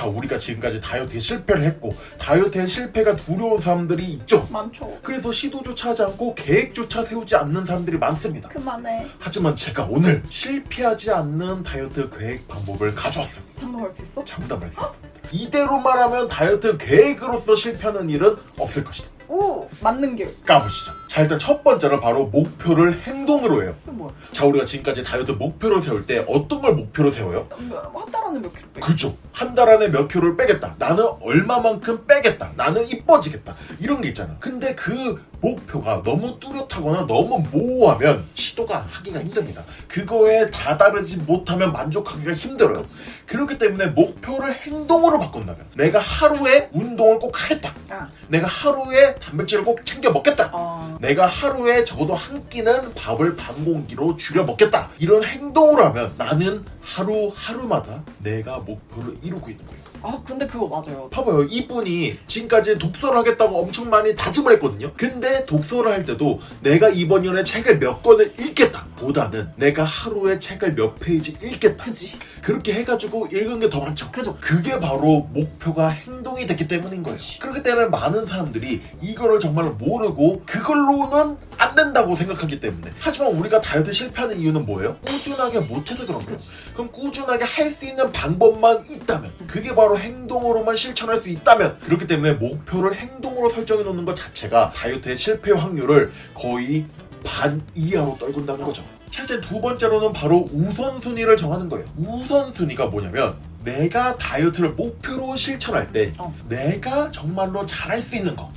자, 우리가 지금까지 다이어트에 실패를 했고 다이어트에 실패가 두려운 사람들이 있죠. 많죠. 그래서 시도조차 하지 않고 계획조차 세우지 않는 사람들이 많습니다. 그만해. 하지만 제가 오늘 실패하지 않는 다이어트 계획 방법을 가져왔습니다. 장담할 수 있어? 장담할 수 있습니다. 이대로만 하면 다이어트 계획으로서 실패하는 일은 없을 것이다. 오, 맞는 계획. 까보시죠. 자, 일단 첫 번째로 바로 목표를 행동으로 해요. 이게 뭐야? 자, 우리가 지금까지 다이어트 목표를 세울 때 어떤 걸 목표로 세워요? 한 달 안에 몇 킬로 빼? 그죠. 한 달 안에 몇 킬로를 빼겠다. 나는 얼마만큼 빼겠다. 나는 이뻐지겠다. 이런 게 있잖아. 근데 그 목표가 너무 뚜렷하거나 너무 모호하면 시도가 하기가 힘듭니다. 그거에 다다르지 못하면 만족하기가 힘들어요. 그치. 그렇기 때문에 목표를 행동으로 바꾼다면 내가 하루에 운동을 꼭 하겠다. 아, 내가 하루에 단백질을 꼭 챙겨 먹겠다. 내가 하루에 적어도 한 끼는 밥을 반 공기로 줄여 먹겠다. 이런 행동을 하면 나는 하루하루마다 내가 목표를 이루고 있는 거예요. 아 근데 그거 맞아요. 봐봐요. 이분이 지금까지 독서를 하겠다고 엄청 많이 다짐을 했거든요. 근데 독서를 할 때도 내가 이번 년에 책을 몇 권을 읽겠다 보다는 내가 하루에 책을 몇 페이지 읽겠다. 그지? 그렇게 해가지고 읽은 게 더 많죠. 그죠? 그게 바로 목표가 행동이 됐기 때문인 거예요. 그치. 그렇기 때문에 많은 사람들이 이거를 정말 모르고 그걸로는 안 된다고 생각하기 때문에. 하지만 우리가 다이어트 실패하는 이유는 뭐예요? 꾸준하게 못해서 그런 거예요. 그치. 그럼 꾸준하게 할 수 있는 방법만 있다면, 그게 바로 행동으로만 실천할 수 있다면, 그렇기 때문에 목표를 행동으로 설정해 놓는 것 자체가 다이어트의 실패 확률을 거의 반 이하로 떨군다는 거죠. 실제 두 번째로는 바로 우선순위를 정하는 거예요. 우선순위가 뭐냐면 내가 다이어트를 목표로 실천할 때 내가 정말로 잘할 수 있는 거,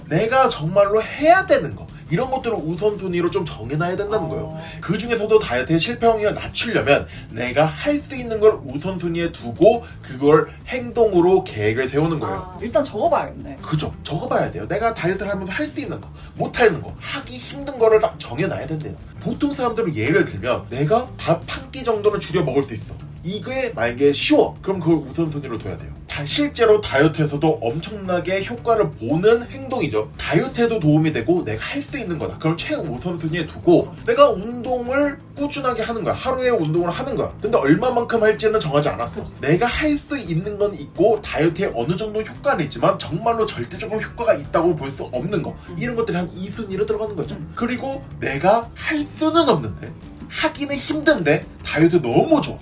내가 정말로 해야 되는 거, 이런 것들을 우선순위로 좀 정해놔야 된다는 거예요. 그 중에서도 다이어트의 실패 확률을 낮추려면 내가 할 수 있는 걸 우선순위에 두고 그걸 행동으로 계획을 세우는 거예요. 일단 적어봐야겠네. 그죠. 적어봐야 돼요. 내가 다이어트를 하면서 할 수 있는 거, 못하는 거, 하기 힘든 거를 딱 정해놔야 된대요. 보통 사람들은 예를 들면 내가 밥 한 끼 정도는 줄여 먹을 수 있어. 이게 만약에 쉬워. 그럼 그걸 우선순위로 둬야 돼요. 실제로 다이어트에서도 엄청나게 효과를 보는 행동이죠. 다이어트에도 도움이 되고 내가 할 수 있는 거다. 그럼 최우선순위에 두고 내가 운동을 꾸준하게 하는 거야. 하루에 운동을 하는 거야. 근데 얼마만큼 할지는 정하지 않았어. 그치. 내가 할 수 있는 건 있고 다이어트에 어느 정도 효과는 있지만 정말로 절대적으로 효과가 있다고 볼 수 없는 거. 이런 것들이 한 2순위로 들어가는 거죠. 그리고 내가 할 수는 없는데, 하기는 힘든데 다이어트 너무 좋아.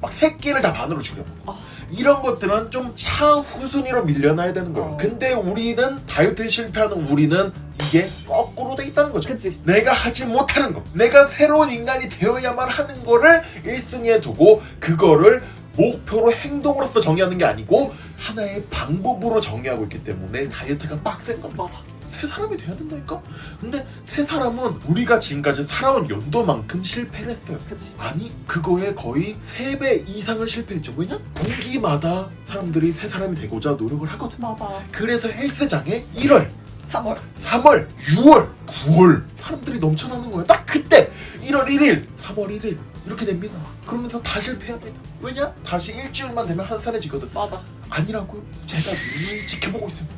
막 3끼를 다 반으로 줄여 먹어. 이런 것들은 좀 차후순위로 밀려나야 되는 거예요. 근데 우리는 다이어트에 실패하는 우리는 이게 거꾸로 돼 있다는 거죠. 그치. 내가 하지 못하는 거, 내가 새로운 인간이 되어야만 하는 거를 1순위에 두고 그거를 목표로 행동으로서 정의하는 게 아니고 하나의 방법으로 정의하고 있기 때문에 다이어트가 빡센 겁니다. 맞아. 새 사람이 돼야 된다니까? 근데 새 사람은 우리가 지금까지 살아온 연도만큼 실패를 했어요. 그치. 아니, 그거에 거의 3배 이상을 실패했죠. 왜냐? 분기마다 사람들이 새 사람이 되고자 노력을 하거든. 맞아. 그래서 헬스장에 1월, 3월. 3월, 6월, 9월 사람들이 넘쳐나는 거예요. 딱 그때 1월 1일, 3월 1일 이렇게 됩니다. 그러면서 다 실패합니다. 왜냐? 다시 일주일만 되면 한산해지거든. 맞아. 아니라고요. 제가 늘 지켜보고 있습니다.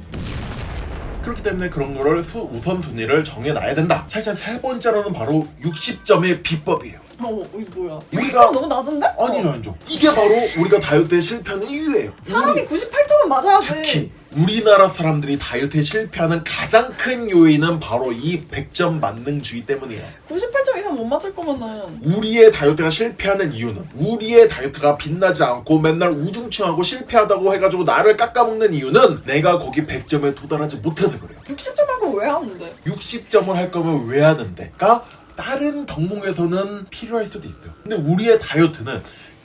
그렇기 때문에 그런 거를 우선순위를 정해놔야 된다. 차차 세 번째로는 바로 60점의 비법이에요. 이거 뭐야? 우리가- 60점 너무 낮은데? 아니죠, 아니죠. 이게 바로 우리가 다이어트에 실패하는 이유예요. 사람이 98점은 맞아야지. 특히 우리나라 사람들이 다이어트에 실패하는 가장 큰 요인은 바로 이 100점 만능주의 때문이에요. 98점 이상 못 맞을 거면은 우리의 다이어트가 실패하는 이유는, 우리의 다이어트가 빛나지 않고 맨날 우중충하고 실패하다고 해가지고 나를 깎아먹는 이유는 내가 거기 100점에 도달하지 못해서 그래요. 60점 말고 왜 하는데? 60점을 할 거면 왜 하는데?가 다른 덕목에서는 필요할 수도 있어요. 근데 우리의 다이어트는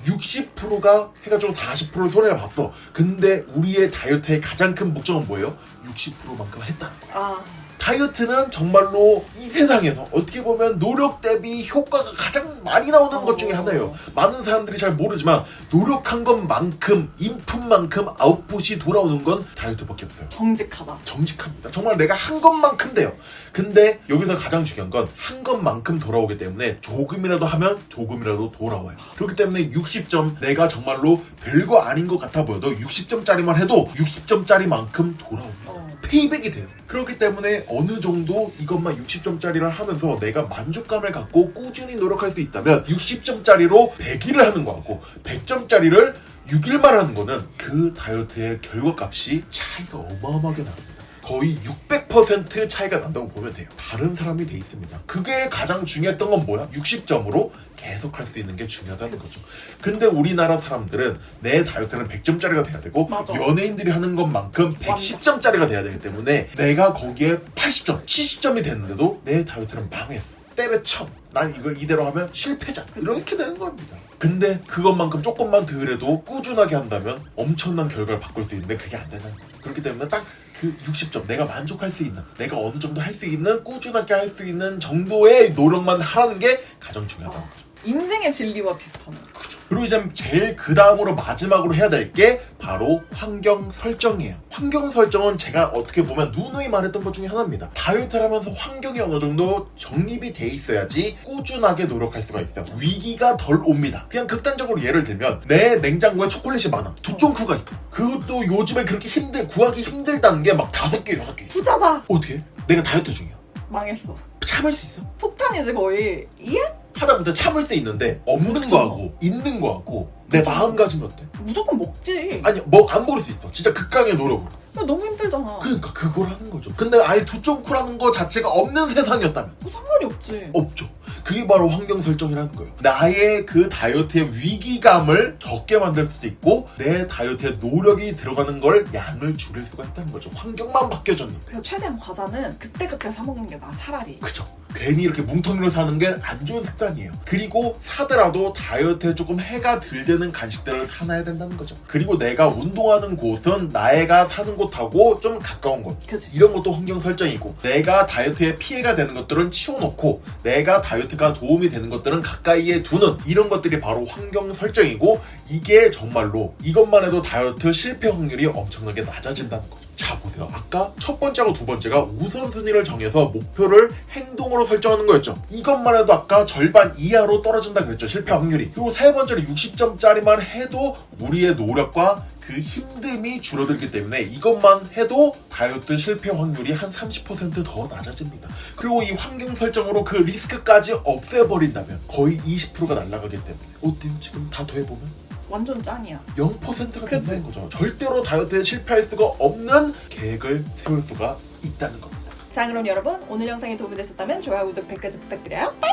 60%가 해가지고 40%를 손해를 봤어. 근데 우리의 다이어트의 가장 큰 목적은 뭐예요? 60%만큼 했다는 거야. 다이어트는 정말로 이 세상에서 어떻게 보면 노력 대비 효과가 가장 많이 나오는 것 중에 하나예요. 많은 사람들이 잘 모르지만 노력한 것만큼, 인풋만큼 아웃풋이 돌아오는 건 다이어트밖에 없어요. 정직하다. 정직합니다. 정말 내가 한 것만큼 돼요. 근데 여기서 가장 중요한 건 한 것만큼 돌아오기 때문에 조금이라도 하면 조금이라도 돌아와요. 그렇기 때문에 60점, 내가 정말로 별거 아닌 것 같아 보여도 60점짜리만 해도 60점짜리만큼 돌아옵니다. 페이백이 돼요. 그렇기 때문에 어느 정도 이것만 60점짜리를 하면서 내가 만족감을 갖고 꾸준히 노력할 수 있다면 60점짜리로 100일을 하는 거 같고 100점짜리를 6일만 하는 거는 그 다이어트의 결과값이 차이가 어마어마하게 납니다. 거의 600% 차이가 난다고 보면 돼요. 다른 사람이 돼 있습니다. 그게 가장 중요했던 건 뭐야? 60점으로 계속 할 수 있는 게 중요하다는 그치. 거죠. 근데 우리나라 사람들은 내 다이어트는 100점짜리가 돼야 되고 맞아. 연예인들이 하는 것만큼 110점짜리가 돼야 되기 때문에 내가 거기에 80점, 70점이 됐는데도 내 다이어트는 망했어. 때려쳐. 난 이거 이대로 하면 실패자. 그치. 이렇게 되는 겁니다. 근데 그것만큼 조금만 더 해도 꾸준하게 한다면 엄청난 결과를 바꿀 수 있는데 그게 안 되는 거예요. 그렇기 때문에 딱 그 60점 내가 만족할 수 있는, 내가 어느 정도 할 수 있는, 꾸준하게 할 수 있는 정도의 노력만 하라는 게 가장 중요하다는 거죠. 인생의 진리와 비슷하네. 그죠. 그리고 이제 제일 그 다음으로 마지막으로 해야 될 게 바로 환경 설정이에요. 환경 설정은 제가 어떻게 보면 누누이 말했던 것 중에 하나입니다. 다이어트를 하면서 환경이 어느 정도 정립이 돼 있어야지 꾸준하게 노력할 수가 있어요. 위기가 덜 옵니다. 그냥 극단적으로 예를 들면 내 냉장고에 초콜릿이 많아. 두쫑쿠가 있어. 그것도 요즘에 그렇게 구하기 힘들다는 게 막 5개, 6개 있어. 부자다. 어떻게? 내가 다이어트 중이야. 망했어. 참을 수 있어? 폭탄이지 거의. 이해? 하다못해 참을 수 있는데 없는 그쵸. 거하고 있는 거하고 내 그쵸. 마음가짐이 어때? 무조건 먹지. 아니 뭐 안 먹을 수 있어. 진짜 극강의 노력으로. 근데 너무 힘들잖아. 그러니까 그걸 하는 거죠. 근데 아예 두쫑쿠라는 거 자체가 없는 세상이었다면 뭐 상관이 없지. 없죠. 그게 바로 환경 설정이라는 거예요. 나의 그 다이어트의 위기감을 적게 만들 수도 있고 내 다이어트에 노력이 들어가는 걸 양을 줄일 수가 있다는 거죠. 환경만 바뀌어졌는데. 그래서 최대한 과자는 그때그때 사 먹는 게 나아 차라리. 그죠. 괜히 이렇게 뭉텅이로 사는 게 안 좋은 습관이에요. 그리고 사더라도 다이어트에 조금 해가 덜 되는 간식들을 사놔야 된다는 거죠. 그리고 내가 운동하는 곳은 나애가 사는 곳하고 좀 가까운 곳. 그치. 이런 것도 환경 설정이고 내가 다이어트에 피해가 되는 것들은 치워놓고 내가 다이어트가 도움이 되는 것들은 가까이에 두는 이런 것들이 바로 환경 설정이고 이게 정말로 이것만 해도 다이어트 실패 확률이 엄청나게 낮아진다는 거죠. 자 보세요. 아까 첫 번째하고 두 번째가 우선순위를 정해서 목표를 행동으로 설정하는 거였죠. 이것만 해도 아까 절반 이하로 떨어진다 그랬죠. 실패 확률이. 그리고 세 번째로 60점짜리만 해도 우리의 노력과 그 힘듦이 줄어들기 때문에 이것만 해도 다이어트 실패 확률이 한 30% 더 낮아집니다. 그리고 이 환경 설정으로 그 리스크까지 없애버린다면 거의 20%가 날아가기 때문에 어때요? 지금 다 더해보면? 완전 짱이야. 0%가 그치. 된다는 거죠. 절대로 다이어트에 실패할 수가 없는 계획을 세울 수가 있다는 겁니다. 자 그럼 여러분 오늘 영상이 도움이 되셨다면 좋아요, 구독, 댓글즈 부탁드려요. 빠이!